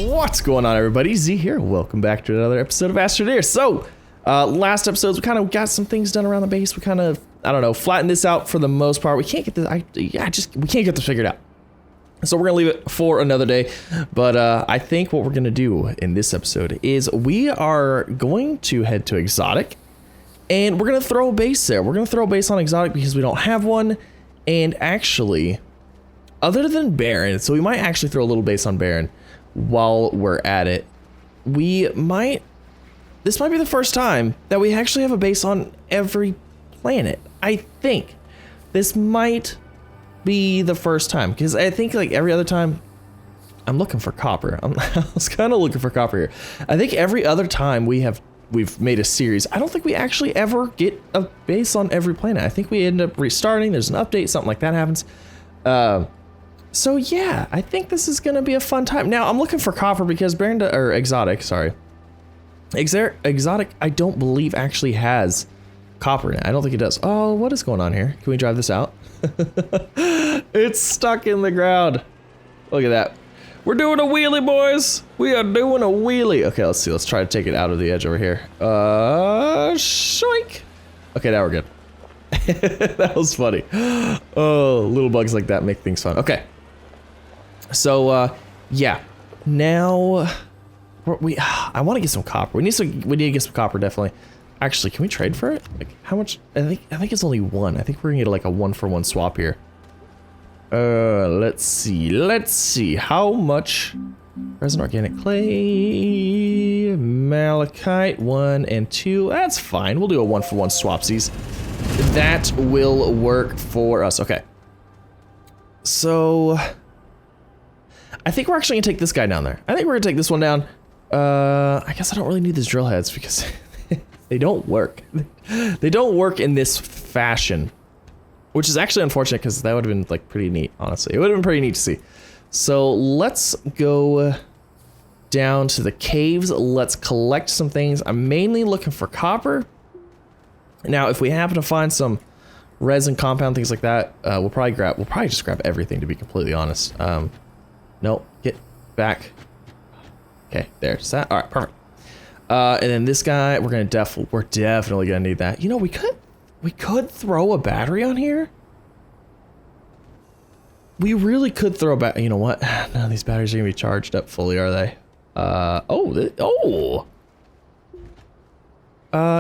What's going on, everybody? Z here. Welcome back to another episode of Astroneer. So, last episodes we kind of got some things done around the base. We kind of, I don't know, flattened this out for the most part. We can't get this. We can't get this figured out. So we're gonna leave it for another day. But I think what we're gonna do in this episode is we are going to head to Exotic, and we're gonna throw a base there. We're gonna throw a base on Exotic because we don't have one, and actually, other than Barren, so we might actually throw a little base on Barren while we're at it. This might be the first time that we actually have a base on every planet. I think this might be the first time, because I think like every other time I'm looking for copper. I was kind of looking for copper here. I think every other time we've made a series, I don't think we actually ever get a base on every planet. I think we end up restarting. There's an update, something like that happens. So yeah, I think this is gonna be a fun time. Now I'm looking for copper because Exotic, sorry. Exotic, I don't believe actually has copper in it. I don't think it does. Oh, what is going on here? Can we drive this out? It's stuck in the ground. Look at that. We're doing a wheelie, boys. We are doing a wheelie. Okay, let's see. Let's try to take it out of the edge over here. Shoink. Okay, now we're good. That was funny. Oh, little bugs like that make things fun. Okay. So, yeah. Now, I want to get some copper. We need to get some copper, definitely. Actually, can we trade for it? Like, how much? I think it's only one. I think we're gonna get like a 1-for-1 swap here. Let's see. How much? Resin organic clay, malachite 1 and 2. That's fine. We'll do a 1-for-1 swapsies. That will work for us. Okay. So, I think we're actually gonna take this guy down there. I think we're gonna take this one down. I guess I don't really need these drill heads because they don't work. They don't work in this fashion, which is actually unfortunate because that would have been like pretty neat, honestly. It would have been pretty neat to see. So let's go down to the caves. Let's collect some things. I'm mainly looking for copper. Now, if we happen to find some resin compound, things like that, we'll probably just grab everything, to be completely honest. No, get back. Okay, there's that. All right, perfect. And then this guy, we're definitely gonna need that. You know, we could throw a battery on here. We really could throw a battery. You know what? None of these batteries are gonna be charged up fully, are they?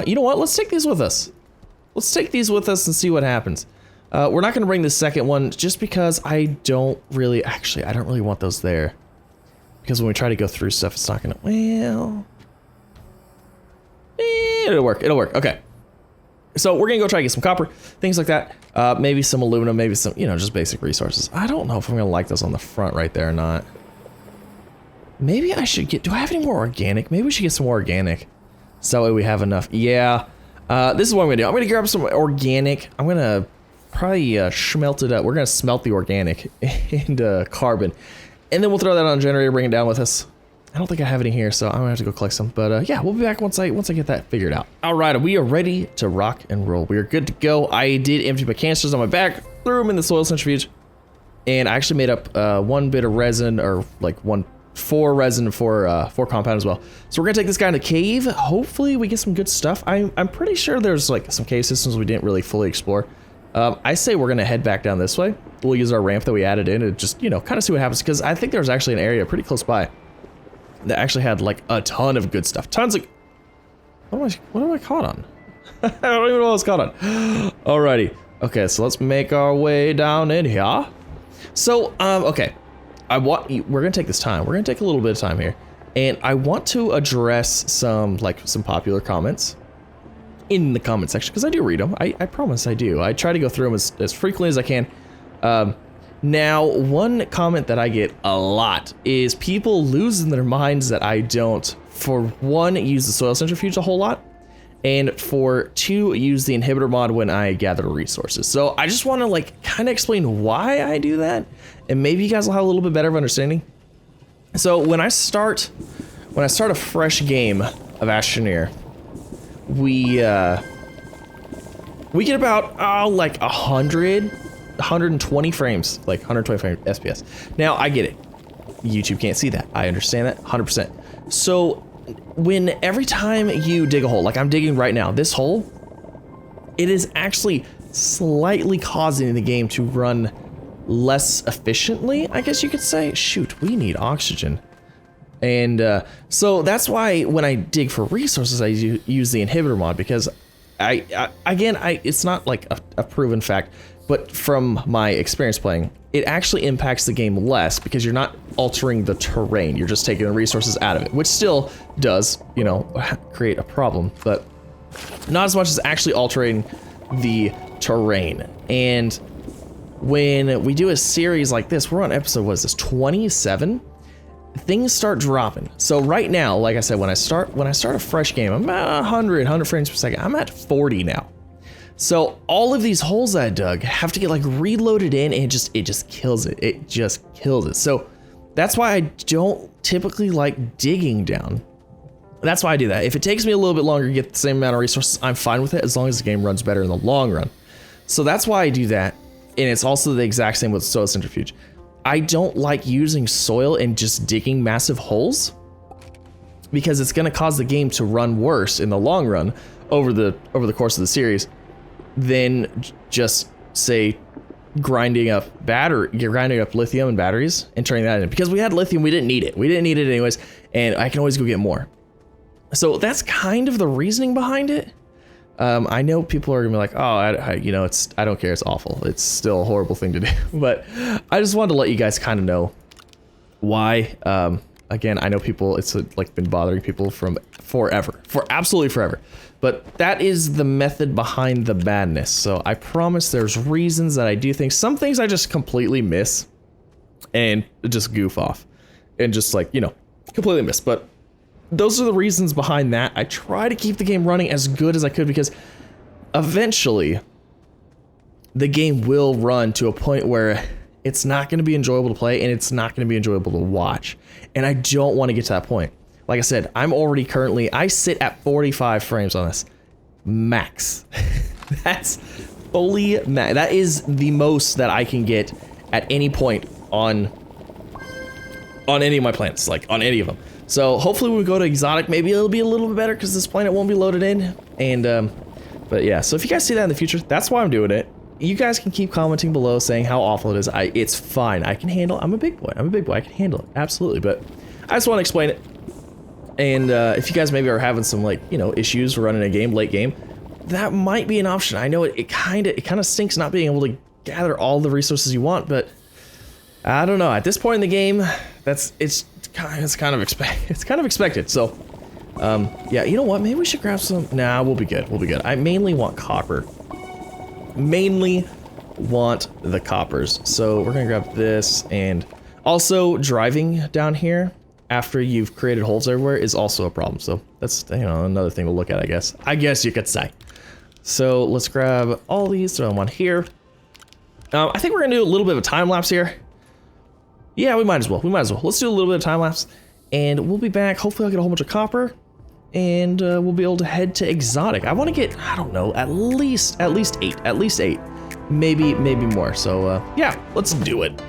You know what? Let's take these with us. Let's take these with us and see what happens. We're not gonna bring the second one just because I don't really want those there. Because when we try to go through stuff, it's not gonna, well, it'll work, okay. So we're gonna go try to get some copper, things like that. Maybe some aluminum, maybe some, just basic resources. I don't know if I'm gonna like those on the front right there or not. Maybe I should do I have any more organic? Maybe we should get some more organic. So that way we have enough. Yeah, this is what I'm gonna do. I'm gonna grab some organic. I'm gonna probably smelt it up. We're gonna smelt the organic into carbon. And then we'll throw that on a generator, bring it down with us. I don't think I have any here, so I'm gonna have to go collect some. But yeah, we'll be back once I get that figured out. All right, we are ready to rock and roll. We are good to go. I did empty my canisters on my back, threw them in the soil centrifuge, and I actually made up 1 bit of resin, or like 4 resin for 4 compound as well. So we're gonna take this guy in the cave. Hopefully we get some good stuff. I'm pretty sure there's like some cave systems we didn't really fully explore. I say we're gonna head back down this way. We'll use our ramp that we added in and just, kind of see what happens, because I think there's actually an area pretty close by that actually had like a ton of good stuff. Tons of, what am I caught on? I don't even know what I was caught on. Alrighty. Okay, so let's make our way down in here. So, okay. We're gonna take this time. We're gonna take a little bit of time here. And I want to address some popular comments in the comment section, because I do read them. I promise I do. I try to go through them as frequently as I can. Now, one comment that I get a lot is people losing their minds that I don't, for 1, use the soil centrifuge a whole lot, and for 2, use the inhibitor mod when I gather resources. So I just want to kind of explain why I do that, and maybe you guys will have a little bit better of understanding. So when I start a fresh game of Astroneer, we get about 120 frames, like 120 frames FPS. Now I get it. YouTube can't see that. I understand that 100%. So every time you dig a hole, like I'm digging right now, this hole, it is actually slightly causing the game to run less efficiently, I guess you could say. Shoot, we need oxygen. And so that's why when I dig for resources, I use the inhibitor mod, because it's not like a proven fact, but from my experience playing, it actually impacts the game less because you're not altering the terrain. You're just taking the resources out of it, which still does, you know, create a problem, but not as much as actually altering the terrain. And when we do a series like this, we're on episode, what is this, 27? Things start dropping. So right now, like I said, when I start a fresh game, I'm at 100 frames per second. I'm at 40 now. So all of these holes that I dug have to get like reloaded in, and it just kills it. It just kills it. So that's why I don't typically like digging down. That's why I do that. If it takes me a little bit longer to get the same amount of resources, I'm fine with it as long as the game runs better in the long run. So that's why I do that. And it's also the exact same with soil centrifuge. I don't like using soil and just digging massive holes because it's going to cause the game to run worse in the long run over the course of the series than just say grinding up lithium and batteries and turning that in. Because we had lithium, we didn't need it. We didn't need it anyways, and I can always go get more. So that's kind of the reasoning behind it. I know people are gonna be like, oh, I don't care, it's awful. It's still a horrible thing to do. But I just wanted to let you guys kind of know why. Again, I know it's like been bothering people for absolutely forever. But that is the method behind the madness. So I promise there's reasons that I do things. Some things I just completely miss and just goof off and just like, completely miss. But those are the reasons behind that. I try to keep the game running as good as I could because eventually the game will run to a point where it's not going to be enjoyable to play and it's not going to be enjoyable to watch. And I don't want to get to that point. Like I said, I sit at 45 frames on this. Max. That's fully max. That is the most that I can get at any point on any of my planets, like on any of them. So hopefully when we go to exotic, maybe it'll be a little bit better because this planet won't be loaded in. And, but yeah, so if you guys see that in the future, that's why I'm doing it. You guys can keep commenting below saying how awful it is. It's fine. I can handle it. I'm a big boy. I can handle it. Absolutely. But I just want to explain it. And if you guys maybe are having some issues running a game, late game, that might be an option. I know it kind of stinks not being able to gather all the resources you want, but I don't know. At this point in the game, it's kind of expected. So yeah, you know what? Maybe we should grab some. Nah, we'll be good. We'll be good. I mainly want copper. Mainly want the coppers. So we're gonna grab this, and also driving down here after you've created holes everywhere is also a problem. So that's another thing to look at, I guess you could say. So let's grab all these, throw them on here. I think we're gonna do a little bit of a time lapse here. Yeah, we might as well. Let's do a little bit of time lapse, and we'll be back. Hopefully I'll get a whole bunch of copper, and we'll be able to head to exotic. I want to get, I don't know, at least 8, maybe more. So yeah, let's do it.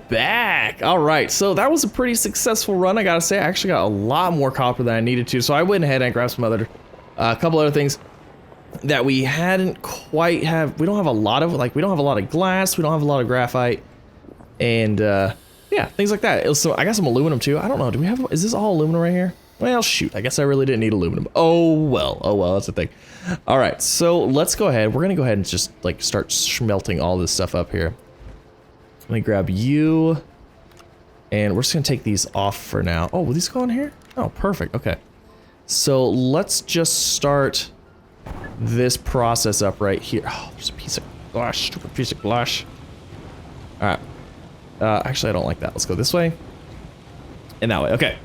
back. All right, so that was a pretty successful run, I gotta say. I actually got a lot more copper than I needed to, so I went ahead and grabbed some other, a couple other things that we hadn't quite have. We don't have a lot of, like, we don't have a lot of glass, we don't have a lot of graphite, and yeah, things like that. So I got some aluminum too. I don't know, do we have, is this all aluminum right here? Well, shoot, I guess I really didn't need aluminum. Oh well, that's the thing. All right, so let's go ahead. We're gonna go ahead and just like start smelting all this stuff up here. Let me grab you, and we're just gonna take these off for now. Oh, will these go in here? Oh, perfect, okay. So let's just start this process up right here. Oh, there's a piece of glass, stupid piece of glass. All right, actually I don't like that. Let's go this way, and that way, okay.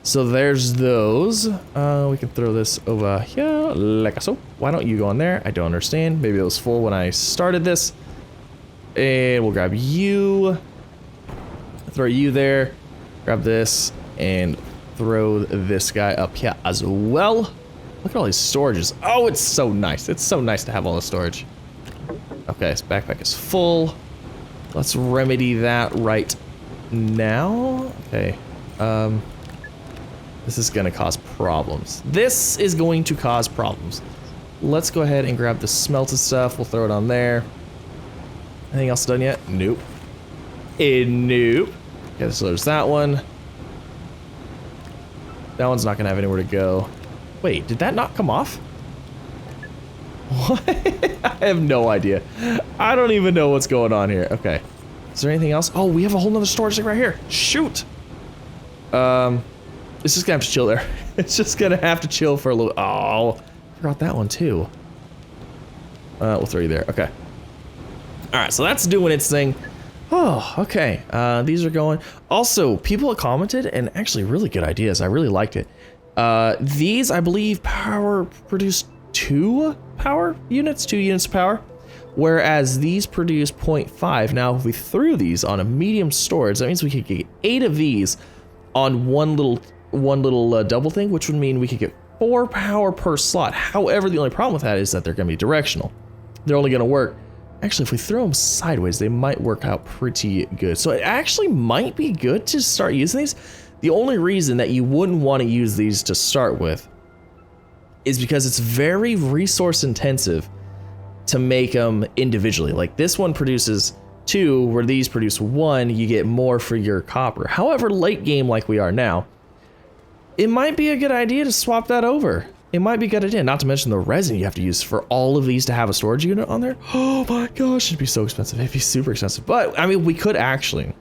So there's those. We can throw this over here like so. Why don't you go on there? I don't understand. Maybe it was full when I started this. And we'll grab you. Throw you there. Grab this and throw this guy up here as well. Look at all these storages. Oh, it's so nice. It's so nice to have all the storage. Okay, this backpack is full. Let's remedy that right now. Okay. This is gonna cause problems. This is going to cause problems. Let's go ahead and grab the smelted stuff. We'll throw it on there. Anything else done yet? Nope. Nope. Okay, so there's that one. That one's not gonna have anywhere to go. Wait, did that not come off? What? I have no idea. I don't even know what's going on here. Okay. Is there anything else? Oh, we have a whole nother storage thing right here. Shoot. It's just gonna have to chill there. It's just gonna have to chill for a little. Oh, I forgot that one too. We'll throw you there. Okay. All right, so that's doing its thing. Oh, okay. These are going. Also, people have commented, and actually really good ideas. I really liked it. These, I believe, produce 2 units of power, whereas these produce 0.5. Now, if we threw these on a medium storage, that means we could get 8 of these on one little double thing, which would mean we could get 4 power per slot. However, the only problem with that is that they're going to be directional. They're only going to work. Actually, if we throw them sideways, they might work out pretty good. So it actually might be good to start using these. The only reason that you wouldn't want to use these to start with is because it's very resource intensive to make them individually. Like this one produces 2, where these produce 1, you get more for your copper. However, late game like we are now, it might be a good idea to swap that over. It might be a good idea, not to mention the resin you have to use for all of these to have a storage unit on there. Oh my gosh, it'd be so expensive. It'd be super expensive. But I mean, we could actually,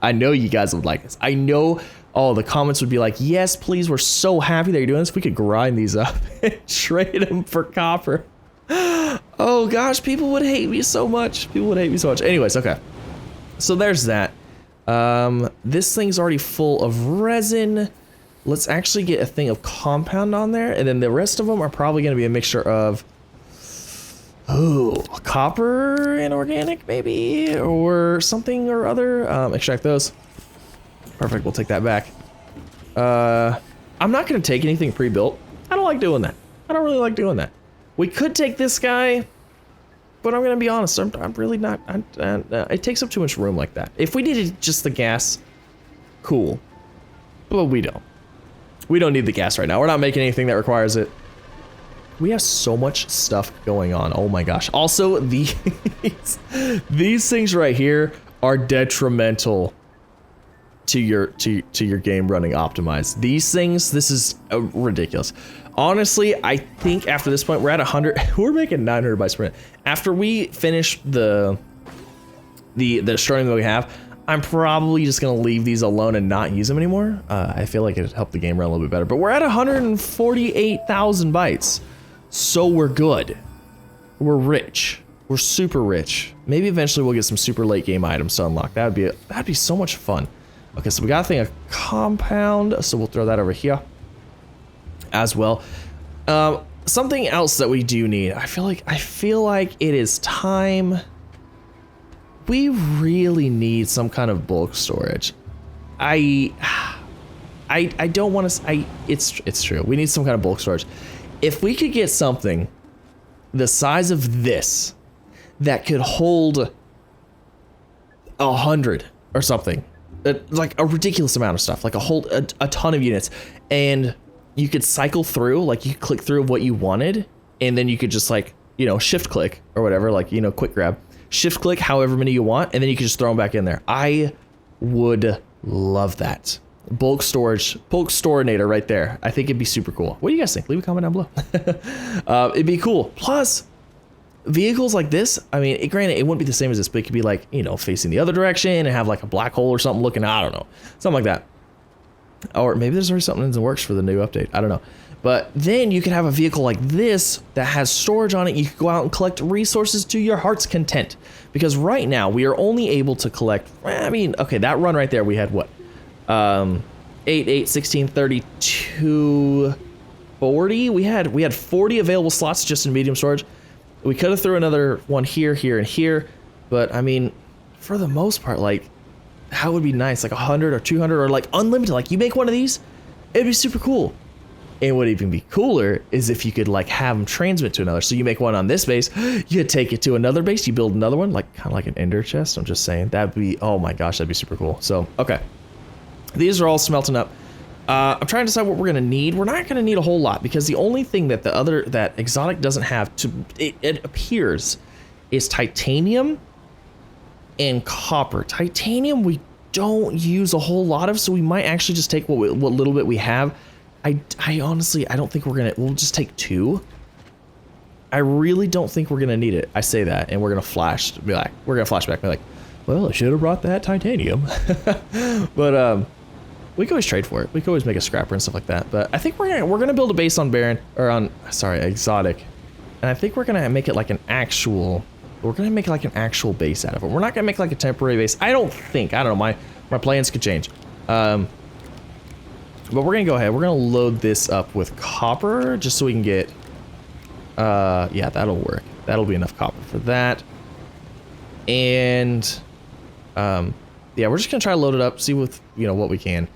I know you guys would like this. I know all the comments would be like, yes, please, we're so happy that you're doing this. We could grind these up and trade them for copper. Oh gosh, people would hate me so much. People would hate me so much. Anyways, okay. So there's that. This thing's already full of resin. Let's actually get a thing of compound on there, and then the rest of them are probably going to be a mixture of, copper and organic maybe, or something or other. Extract those. Perfect, we'll take that back. I'm not going to take anything pre-built. I don't like doing that. I don't really like doing that. We could take this guy, but I'm going to be honest, I'm really not, it takes up too much room like that. If we needed just the gas, cool, but we don't. We don't need the gas right now. We're not making anything that requires it. We have so much stuff going on. Oh my gosh. Also, these things right here are detrimental to your game running optimized. These things, this is ridiculous. Honestly, I think after this point, we're at 100. We're making 900 bytes per minute. After we finish the starting that we have, I'm probably just gonna leave these alone and not use them anymore. I feel like it'd help the game run a little bit better, but we're at 148,000 bytes. So we're good. We're rich. We're super rich. Maybe eventually we'll get some super late game items to unlock. That'd be so much fun. Okay, so we got a thing of compound, so we'll throw that over here as well. Something else that we do need, I feel like it is time. We really need some kind of bulk storage. I don't want to. It's true. We need some kind of bulk storage. If we could get something the size of this that could hold 100 or something. Like a ridiculous amount of stuff, like a ton of units. And you could cycle through, like you click through what you wanted, and then you could just like, you know, shift click or whatever, like, you know, quick grab, shift click however many you want, and then you can just throw them back in there. I would love that. Bulk storinator right there. I think it'd be super cool. What do you guys think? Leave a comment down below. It'd be cool. Plus, vehicles like this, I mean, granted, it wouldn't be the same as this, but it could be like, you know, facing the other direction and have like a black hole or something looking, I don't know, something like that. Or maybe there's already something in the works for the new update. I don't know. But then you could have a vehicle like this that has storage on it. You could go out and collect resources to your heart's content. Because right now we are only able to collect, I mean, okay, that run right there, we had what? 8, 16, 32, 40. We had 40 available slots just in medium storage. We could have threw another one here, here, and here. But I mean, for the most part, like, that would be nice. Like 100 or 200 or like unlimited. Like you make one of these, it'd be super cool. And what would even be cooler is if you could like have them transmit to another. So you make one on this base, you take it to another base, you build another one, like kind of like an ender chest. I'm just saying that'd be, oh my gosh, that'd be super cool. So, okay. These are all smelting up. I'm trying to decide what we're gonna need. We're not gonna need a whole lot because the only thing that that exotic doesn't have it appears is titanium and copper. Titanium we don't use a whole lot of, so we might actually just take what little bit we have. I honestly, I don't think we'll just take 2. I really don't think we're gonna need it. I say that, and we're gonna flash back, be like, well, I should have brought that titanium. But we can always trade for it. We can always make a scrapper and stuff like that. But I think we're gonna build a base on Baron, or on, sorry, exotic. And I think we're gonna make it like an actual, base out of it. We're not gonna make like a temporary base. I don't know, my plans could change. But we're gonna go ahead, we're gonna load this up with copper, just so we can get, yeah, that'll work. That'll be enough copper for that. And, yeah, we're just gonna try to load it up, see with, you know, what we can.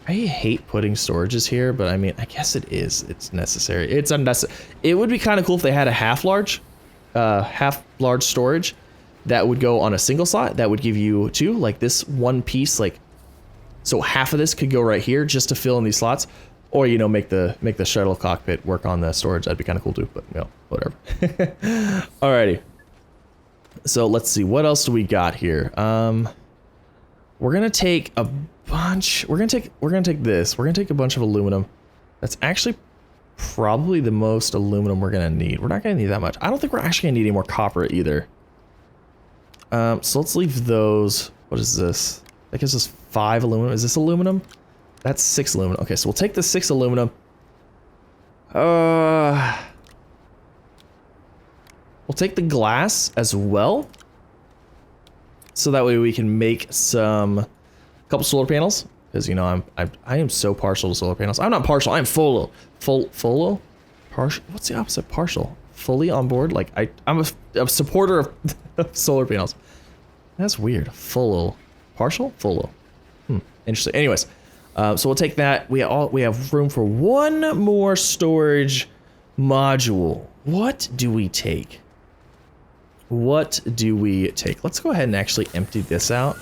I hate putting storages here, but I mean, I guess it's necessary. It's unnecessary. It would be kind of cool if they had a half large storage that would go on a single slot, that would give you 2, like this one piece, like, so half of this could go right here just to fill in these slots, or, you know, make the shuttle cockpit work on the storage. That'd be kind of cool too, but, you know, whatever. Alrighty. So let's see, what else do we got here? We're gonna take a bunch. We're gonna take this. We're gonna take a bunch of aluminum. That's actually probably the most aluminum we're gonna need. We're not gonna need that much. I don't think we're actually gonna need any more copper either. So let's leave those. What is this? That gives us 5 aluminum. Is this aluminum? That's 6 aluminum. Okay, so we'll take the 6 aluminum. We'll take the glass as well. So that way we can make a couple solar panels. Because, you know, I am so partial to solar panels. I'm not partial, I'm full. Partial? What's the opposite of partial? Fully on board? Like, I'm a supporter of solar panels. That's weird. Partial? Full. Interesting. Anyways, so we'll take that. We have room for one more storage module. What do we take? Let's go ahead and actually empty this out.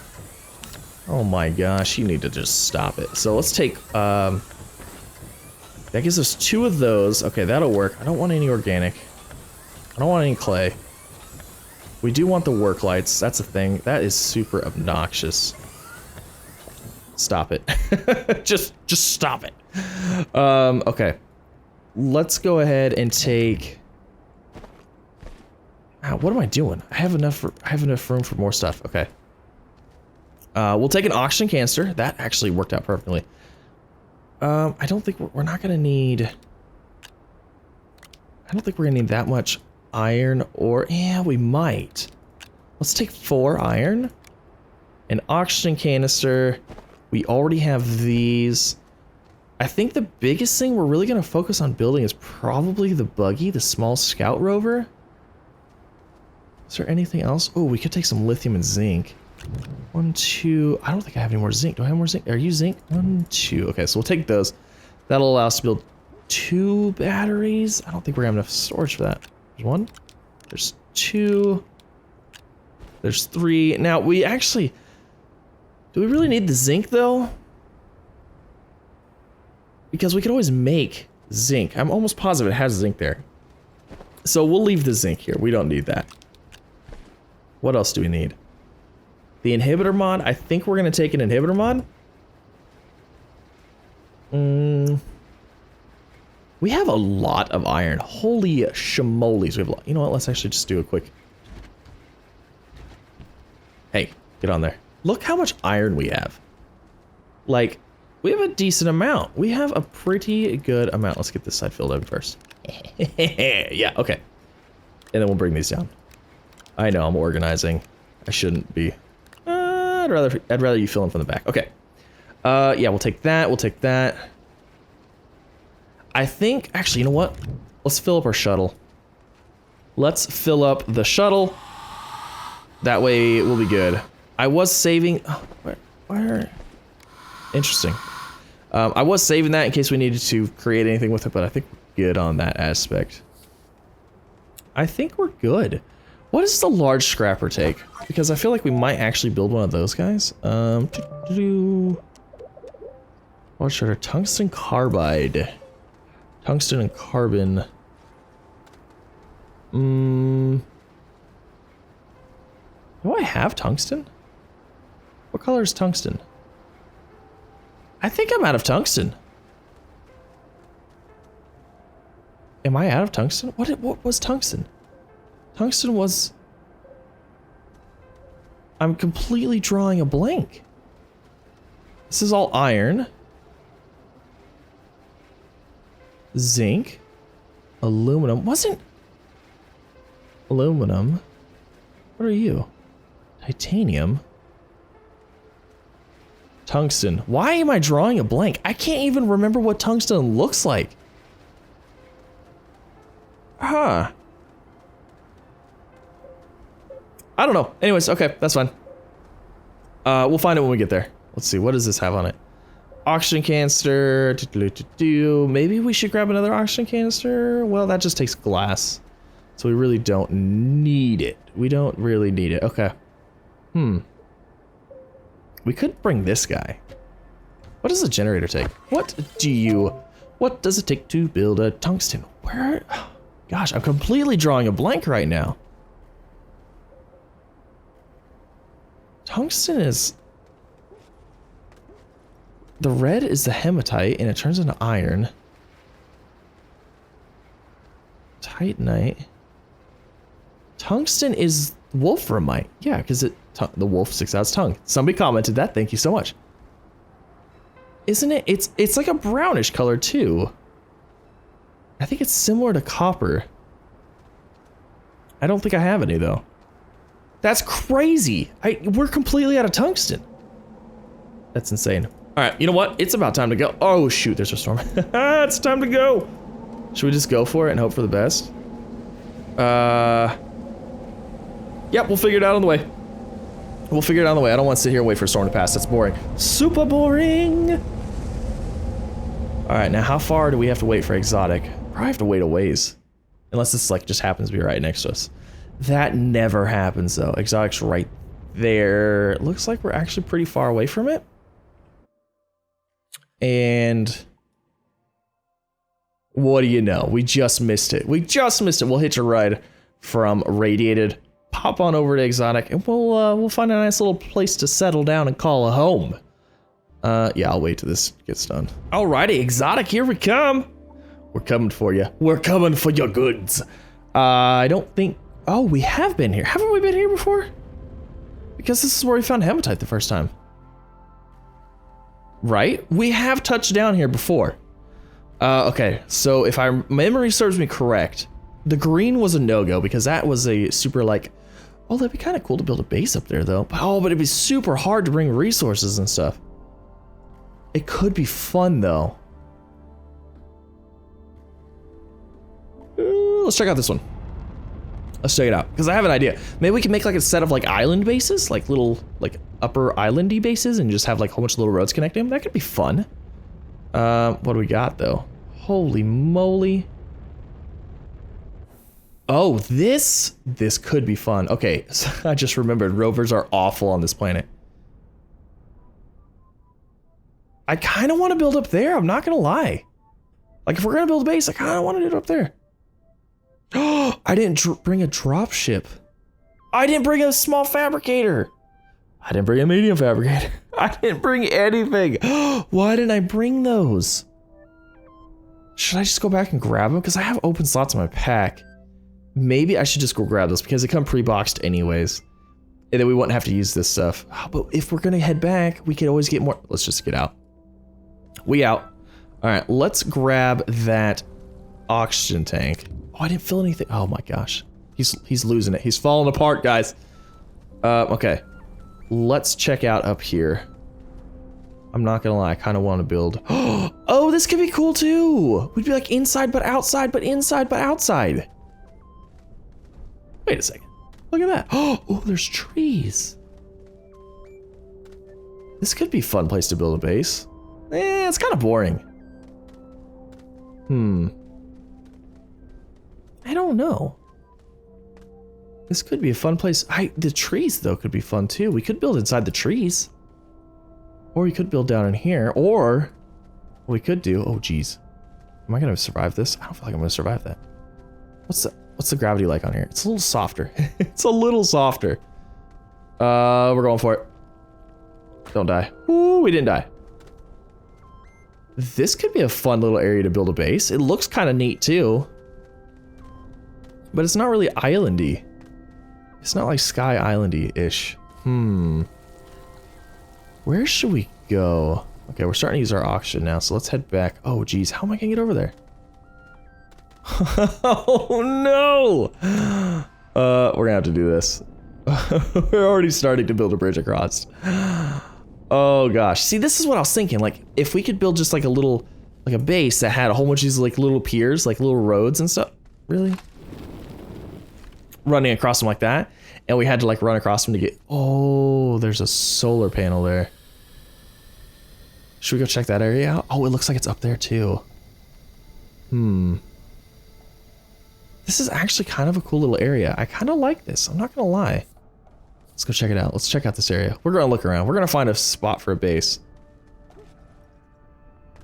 Oh my gosh, you need to just stop it. So let's take, that gives us 2 of those. Okay, that'll work. I don't want any organic. I don't want any clay. We do want the work lights. That's a thing. That is super obnoxious. Stop it. just stop it. Okay. Let's go ahead and take... what am I doing? I have enough room for more stuff. Okay. We'll take an oxygen canister. That actually worked out perfectly. I don't think we're not gonna need... I don't think we're gonna need that much iron, or... Yeah, we might. Let's take 4 iron. An oxygen canister. We already have these. I think the biggest thing we're really gonna focus on building is probably the buggy, the small scout rover. Is there anything else? Oh, we could take some lithium and zinc. 1, 2. I don't think I have any more zinc. Do I have more zinc? Are you zinc? 1, 2. Okay, so we'll take those. That'll allow us to build 2 batteries. I don't think we're gonna have enough storage for that. There's 1. There's 2. There's 3. Now, we actually... Do we really need the zinc though? Because we could always make zinc. I'm almost positive it has zinc there. So we'll leave the zinc here. We don't need that. What else do we need? The inhibitor mod. I think we're going to take an inhibitor mod. We have a lot of iron. Holy shamoles. We have a lot. You know what? Let's actually just do a quick. Hey, get on there. Look how much iron we have. Like, we have a decent amount. We have a pretty good amount. Let's get this side filled in first. Yeah, okay. And then we'll bring these down. I know I'm organizing. I shouldn't be. I'd rather you fill in from the back. Okay. Yeah, we'll take that. We'll take that. I think, actually, you know what? Let's fill up our shuttle. Let's fill up the shuttle. That way we'll be good. I was saving. Oh, where? Interesting. I was saving that in case we needed to create anything with it, but I think we're good on that aspect. I think we're good. What does the large scrapper take? Because I feel like we might actually build one of those guys. Large shredder, tungsten carbide. Tungsten and carbon. Do I have tungsten? What color is tungsten? I think I'm out of tungsten. Am I out of tungsten? What was tungsten? Tungsten was... I'm completely drawing a blank. This is all iron. Zinc. Aluminum. Wasn't... Aluminum. What are you? Titanium. Tungsten. Why am I drawing a blank? I can't even remember what tungsten looks like. Huh. I don't know. Anyways, okay, that's fine. We'll find it when we get there. Let's see, what does this have on it? Oxygen canister. Maybe we should grab another oxygen canister? Well, that just takes glass. So we really don't need it. We don't really need it. Okay. We could bring this guy. What does a generator take? What does it take to build a tungsten? Where? Gosh, I'm completely drawing a blank right now. Tungsten is... The red is the hematite, and it turns into iron. Titanite. Tungsten is wolframite. Yeah, because the wolf sticks out its tongue. Somebody commented that. Thank you so much. Isn't it? It's like a brownish color too. I think it's similar to copper. I don't think I have any though. That's crazy. We're completely out of tungsten. That's insane. All right, you know what? It's about time to go. Oh shoot, there's a storm. It's time to go. Should we just go for it and hope for the best? Yep, we'll figure it out on the way. We'll figure it out on the way. I don't want to sit here and wait for a storm to pass. That's boring. Super boring. All right, now how far do we have to wait for exotic? Probably have to wait a ways. Unless this like just happens to be right next to us. That never happens though. Exotic's right there. It looks like we're actually pretty far away from it. And what do you know? We just missed it. We just missed it. We'll hitch a ride from Radiated, pop on over to Exotic, and we'll find a nice little place to settle down and call a home. Yeah, I'll wait till this gets done. Alrighty, Exotic, here we come. We're coming for you. We're coming for your goods. I don't think... Oh, we have been here. Haven't we been here before? Because this is where we found hematite the first time. Right? We have touched down here before. Okay, so if my memory serves me correct, the green was a no-go because that was a super like, oh, that'd be kind of cool to build a base up there though. Oh, but it'd be super hard to bring resources and stuff. It could be fun though. Let's check out this one. Let's check it out because I have an idea. Maybe we can make like a set of like island bases, like little like upper islandy bases, and just have like a whole bunch of little roads connecting them. That could be fun. What do we got though? Holy moly. Oh, this could be fun. Okay, so I just remembered rovers are awful on this planet. I kind of want to build up there. I'm not going to lie. Like, if we're going to build a base, I kind of want to do it up there. Oh, I didn't bring a dropship. I didn't bring a small fabricator. I didn't bring a medium fabricator. I didn't bring anything. Why didn't I bring those? Should I just go back and grab them? Because I have open slots in my pack. Maybe I should just go grab those because they come pre-boxed anyways. And then we wouldn't have to use this stuff. But if we're going to head back, we could always get more. Let's just get out. We out. All right, let's grab that oxygen tank. Oh, I didn't fill anything. Oh my gosh. He's losing it. He's falling apart, guys. Okay. Let's check out up here. I'm not gonna lie, I kind of want to build. Oh, this could be cool too. We'd be like inside but outside, but inside but outside. Wait a second. Look at that. Oh, there's trees. This could be a fun place to build a base. It's kind of boring. I don't know. This could be a fun place. The trees, though, could be fun, too. We could build inside the trees. Or we could build down in here. Or what we could do... Oh, geez. Am I going to survive this? I don't feel like I'm going to survive that. What's the gravity like on here? It's a little softer. It's a little softer. We're going for it. Don't die. Ooh, we didn't die. This could be a fun little area to build a base. It looks kind of neat, too. But it's not really islandy. It's not like Sky Islandy-ish. Where should we go? Okay, we're starting to use our oxygen now, so let's head back. Oh, geez, how am I gonna get over there? Oh, no! We're gonna have to do this. We're already starting to build a bridge across. Oh, gosh. See, this is what I was thinking. Like, if we could build just like a little, like a base that had a whole bunch of these like little piers, like little roads and stuff. Really? Running across them like that, and we had to like run across them to get. Oh, there's a solar panel there. Should we go check that area out? Oh, it looks like it's up there too. This is actually kind of a cool little area. I kind of like this. I'm not gonna lie. Let's go check it out. Let's check out this area. We're gonna look around. We're gonna find a spot for a base.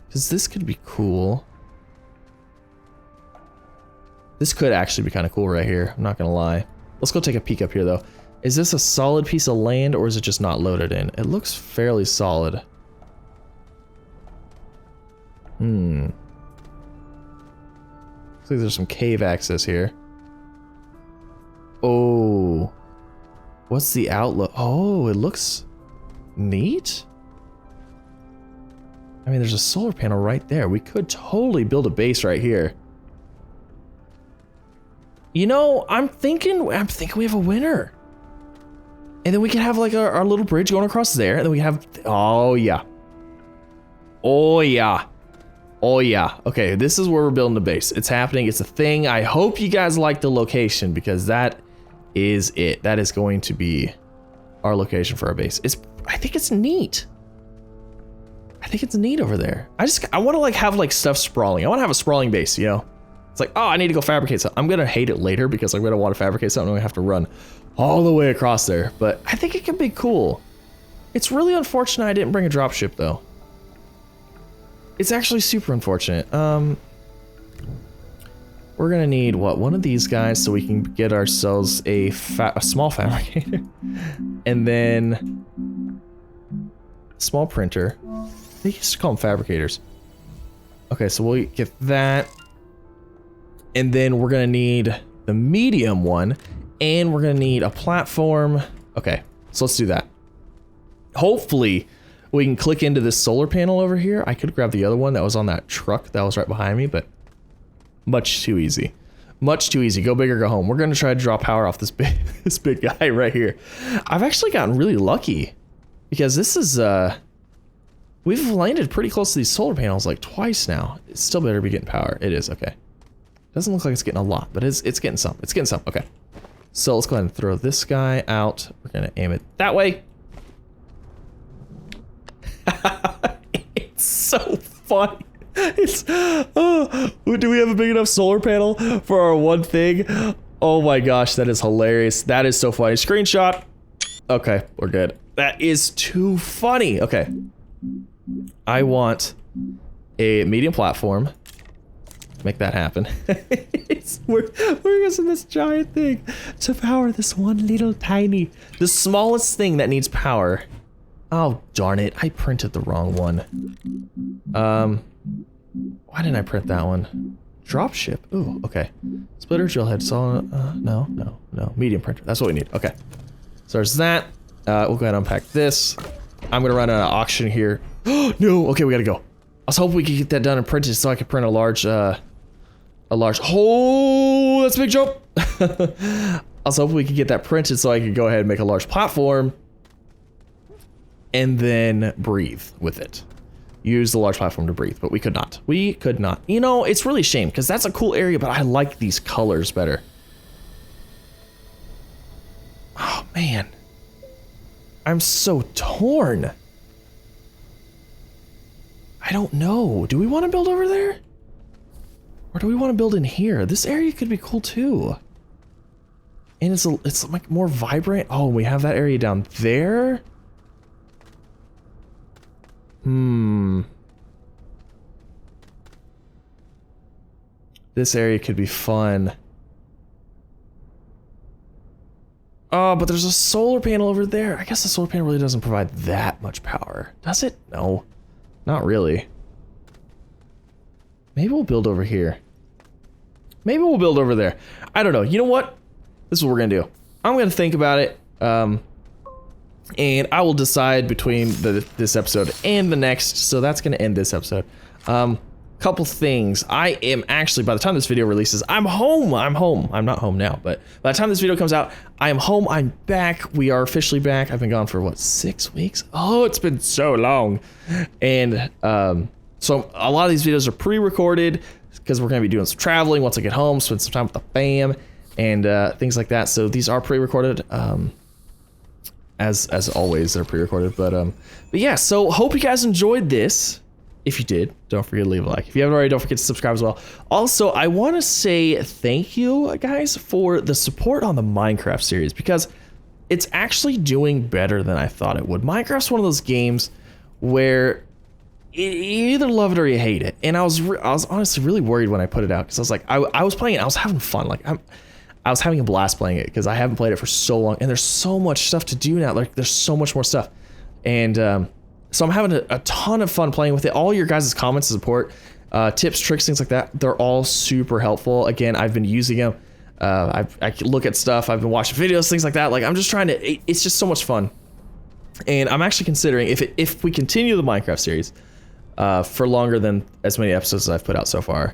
Because this could be cool. This could actually be kind of cool right here. I'm not gonna lie. Let's go take a peek up here though. Is this a solid piece of land or is it just not loaded in? It looks fairly solid. Looks like there's some cave access here. Oh. What's the outlook? Oh, it looks neat. I mean, there's a solar panel right there. We could totally build a base right here. You know, I'm thinking we have a winner. And then we can have like our little bridge going across there. And then we have, oh yeah. Oh yeah. Oh yeah. Okay, this is where we're building the base. It's happening, it's a thing. I hope you guys like the location because that is it. That is going to be our location for our base. I think it's neat. I think it's neat over there. I want to like have like stuff sprawling. I want to have a sprawling base, you know? It's like, oh, I need to go fabricate something. I'm gonna hate it later because I'm gonna want to fabricate something and I have to run all the way across there. But I think it could be cool. It's really unfortunate I didn't bring a dropship though. It's actually super unfortunate. We're gonna need what? One of these guys so we can get ourselves a small fabricator, and then a small printer. They used to call them fabricators. Okay, so we'll get that. And then we're gonna need the medium one, and we're gonna need a platform. Okay, so let's do that. Hopefully, we can click into this solar panel over here. I could grab the other one that was on that truck that was right behind me, but much too easy. Much too easy. Go big or go home. We're gonna try to draw power off this big guy right here. I've actually gotten really lucky because this is we've landed pretty close to these solar panels like twice now. It still better be getting power. It is, okay. Doesn't look like it's getting a lot, but it's getting some. It's getting some. Okay. So let's go ahead and throw this guy out. We're gonna aim it that way. It's so funny. It's oh, do we have a big enough solar panel for our one thing? Oh my gosh, that is hilarious. That is so funny. Screenshot. Okay, we're good. That is too funny. Okay. I want a medium platform. Make that happen. We're using this giant thing to power this one little tiny, the smallest thing that needs power. Oh, darn it. I printed the wrong one. Why didn't I print that one? Dropship. Ooh, okay. Splitter, drill head, saw. No. Medium printer. That's what we need. Okay. So there's that. We'll go ahead and unpack this. I'm gonna run an auction here. Oh, no. Okay, we gotta go. I was hoping we could get that done and printed so I could print a large, oh, that's a big jump. I was hoping we could get that printed so I could go ahead and make a large platform and then breathe with it. Use the large platform to breathe, but we could not. We could not. You know, it's really a shame because that's a cool area, but I like these colors better. Oh, man. I'm so torn. I don't know. Do we want to build over there? Or do we want to build in here? This area could be cool too. And it's like more vibrant. Oh, we have that area down there. This area could be fun. Oh, but there's a solar panel over there. I guess the solar panel really doesn't provide that much power. Does it? No, not really. Maybe we'll build over here. Maybe we'll build over there. I don't know. You know what? This is what we're gonna do. I'm gonna think about it. And I will decide between this episode and the next. So that's gonna end this episode. Couple things. I am actually, by the time this video releases, I'm home. I'm not home now, but by the time this video comes out, I am home. I'm back. We are officially back. I've been gone for what, 6 weeks? Oh, it's been so long. And so a lot of these videos are pre-recorded because we're gonna be doing some traveling once I get home, spend some time with the fam and things like that. So these are pre-recorded. As always, they're pre-recorded. But yeah. So hope you guys enjoyed this. If you did, don't forget to leave a like. If you haven't already, don't forget to subscribe as well. Also, I want to say thank you guys for the support on the Minecraft series because it's actually doing better than I thought it would. Minecraft's one of those games where you either love it or you hate it. And I was honestly really worried when I put it out because I was like, I was playing it, I was having fun. Like I was having a blast playing it because I haven't played it for so long, and there's so much stuff to do now. Like there's so much more stuff, and so I'm having a ton of fun playing with it. All your guys' comments and support, tips, tricks, things like that, they're all super helpful. Again, I've been using them. I look at stuff. I've been watching videos, things like that. Like I'm just trying to. It's just so much fun, and I'm actually considering if we continue the Minecraft series for longer than as many episodes as I've put out so far,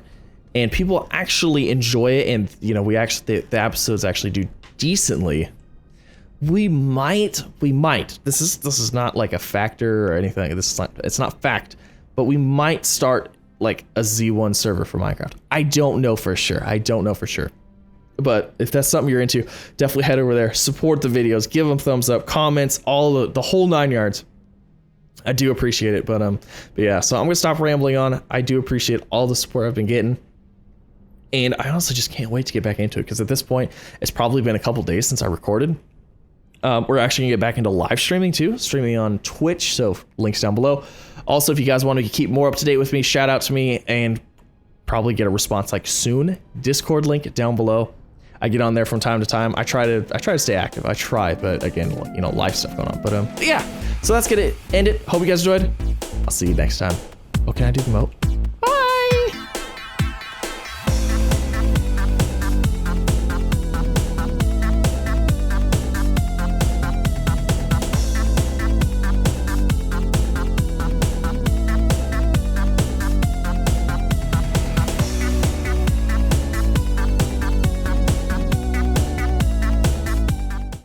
and people actually enjoy it, and you know the episodes actually do decently. We might. This is not like a factor or anything. It's not fact, but we might start like a Z1 server for Minecraft. I don't know for sure. But if that's something you're into, definitely head over there, support the videos, give them thumbs up, comments, all the whole 9 yards. I do appreciate it. But yeah, so I'm gonna stop rambling on. I do appreciate all the support I've been getting. And I honestly just can't wait to get back into it because at this point, it's probably been a couple days since I recorded. We're actually gonna get back into live streaming too, streaming on Twitch, so links down below. Also, if you guys want to keep more up to date with me, shout out to me and probably get a response like soon. Discord link down below. I get on there from time to time. I try to stay active. But again, you know, life stuff going on. But yeah, so that's gonna end it. Hope you guys enjoyed. I'll see you next time. Oh, can I do the moat?